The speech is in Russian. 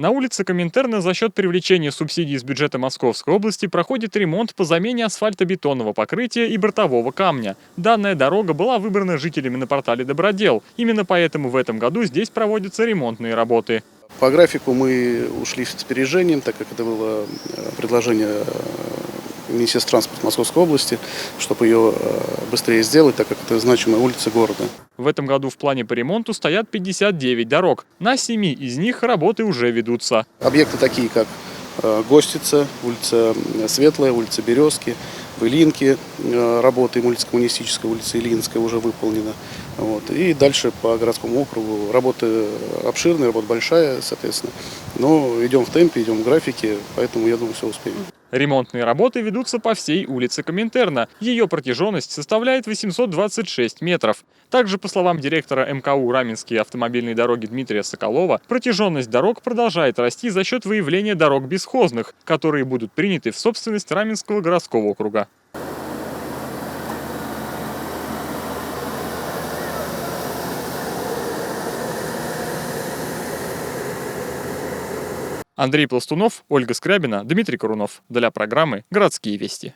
На улице Коминтерна за счет привлечения субсидий из бюджета Московской области проходит ремонт по замене асфальтобетонного покрытия и бортового камня. Данная дорога была выбрана жителями на портале «Добродел». Именно поэтому в этом году здесь проводятся ремонтные работы. По графику мы ушли с опережением, так как это было предложение Министерства транспорта Московской области, чтобы ее быстрее сделать, так как это значимая улица города. В этом году в плане по ремонту стоят 59 дорог. На 7 из них работы уже ведутся. Объекты такие, как Гостица, улица Светлая, улица Березки, в Ильинке работаем, улица Коммунистическая, улица Ильинская уже выполнена. Вот. И дальше по городскому округу работа обширная, работа большая, соответственно. Но идем в темпе, идем в графике, поэтому я думаю, все успеем. Ремонтные работы ведутся по всей улице Коминтерна. Ее протяженность составляет 826 метров. Также, по словам директора МКУ Раменские автомобильные дороги Дмитрия Соколова, протяженность дорог продолжает расти за счет выявления дорог бесхозных, которые будут приняты в собственность Раменского городского округа. Андрей Пластунов, Ольга Скрябина, Дмитрий Корунов. Для программы «Городские вести».